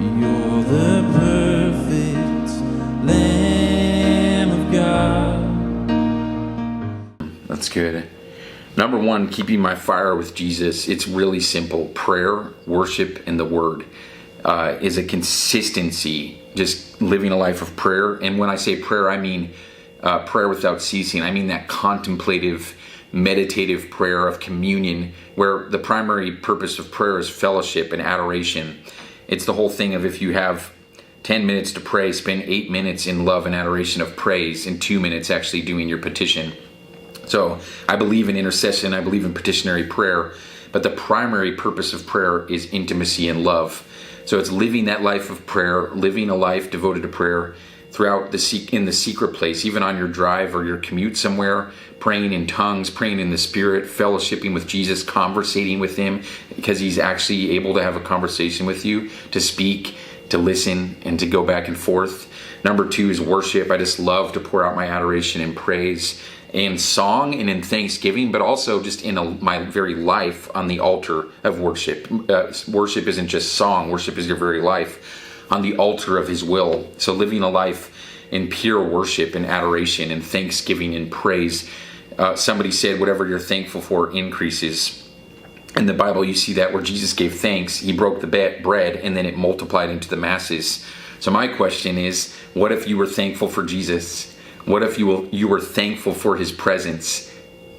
You're the perfect Lamb of God. That's good. Number one, keeping my fire with Jesus. It's really simple. Prayer, worship, and the Word is a consistency. Just living a life of prayer. And when I say prayer, I mean prayer without ceasing. I mean that contemplative, meditative prayer of communion, where the primary purpose of prayer is fellowship and adoration. It's the whole thing of, if you have 10 minutes to pray, spend 8 minutes in love and adoration of praise, and 2 minutes actually doing your petition. So I believe in intercession, I believe in petitionary prayer, but the primary purpose of prayer is intimacy and love. So it's living that life of prayer, living a life devoted to prayer throughout in the secret place, even on your drive or your commute somewhere, praying in tongues, praying in the Spirit, fellowshipping with Jesus, conversating with Him, because He's actually able to have a conversation with you, to speak, to listen, and to go back and forth. Number two is worship. I just love to pour out my adoration and praise in song and in thanksgiving, but also just in my very life on the altar of worship. Worship isn't just song. Worship is your very life on the altar of His will. So living a life in pure worship and adoration and thanksgiving and praise. Somebody said, whatever you're thankful for increases. In the Bible, you see that where Jesus gave thanks, He broke the bread, and then it multiplied into the masses. So my question is, what if you were thankful for Jesus? What if you were thankful for His presence?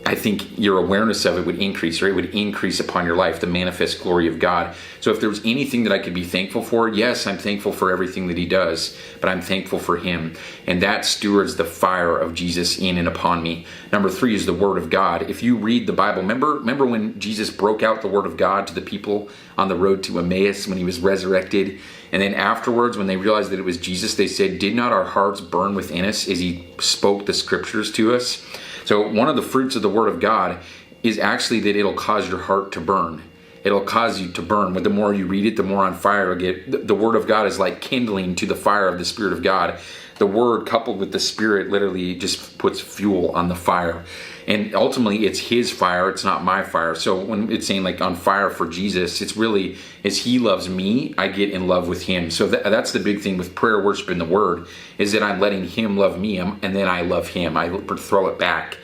I think your awareness of it would increase, or it would increase upon your life, the manifest glory of God. So if there was anything that I could be thankful for, yes, I'm thankful for everything that He does, but I'm thankful for Him. And that stewards the fire of Jesus in and upon me. Number three is the Word of God. If you read the Bible, remember when Jesus broke out the Word of God to the people on the road to Emmaus when He was resurrected? And then afterwards, when they realized that it was Jesus, they said, did not our hearts burn within us as He spoke the Scriptures to us? So one of the fruits of the Word of God is actually that it'll cause your heart to burn. It'll cause you to burn. The more you read it, the more on fire you'll get. The Word of God is like kindling to the fire of the Spirit of God. The Word coupled with the Spirit literally just puts fuel on the fire. And ultimately, it's His fire. It's not my fire. So when it's saying like on fire for Jesus, it's really, as He loves me, I get in love with Him. So that's the big thing with prayer, worship, and the Word, is that I'm letting Him love me, and then I love Him. I throw it back.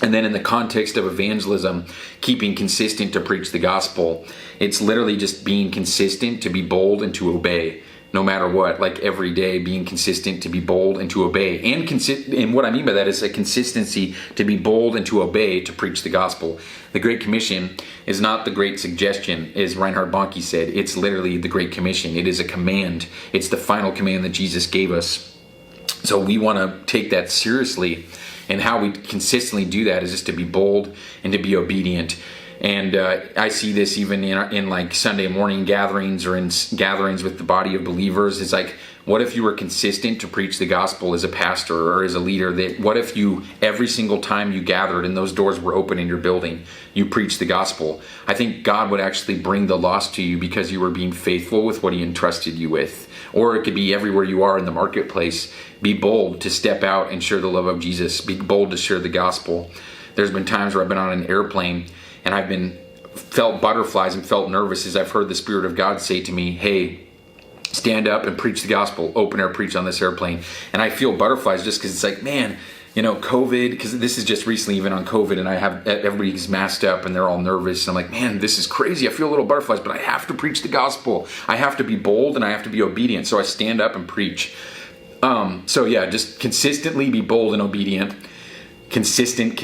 And then in the context of evangelism, keeping consistent to preach the gospel, it's literally just being consistent to be bold and to obey. No matter what, like every day, being consistent to be bold and to obey. And what I mean by that is a consistency to be bold and to obey, to preach the gospel. The Great Commission is not the Great Suggestion, as Reinhard Bonnke said. It's literally the Great Commission. It is a command. It's the final command that Jesus gave us. So we want to take that seriously. And how we consistently do that is just to be bold and to be obedient. And I see this even in like Sunday morning gatherings or in gatherings with the body of believers. It's like, what if you were consistent to preach the gospel as a pastor or as a leader? What if you, every single time you gathered and those doors were open in your building, you preached the gospel? I think God would actually bring the lost to you because you were being faithful with what He entrusted you with. Or it could be everywhere you are in the marketplace. Be bold to step out and share the love of Jesus. Be bold to share the gospel. There's been times where I've been on an airplane and I've felt butterflies and felt nervous as I've heard the Spirit of God say to me, hey, stand up and preach the gospel, open air preach on this airplane. And I feel butterflies just because it's like, man, COVID, because this is just recently even on COVID, and I have everybody's masked up and they're all nervous. And I'm like, man, this is crazy. I feel a little butterflies, but I have to preach the gospel. I have to be bold and I have to be obedient. So I stand up and preach. So yeah, just consistently be bold and obedient. Consistent.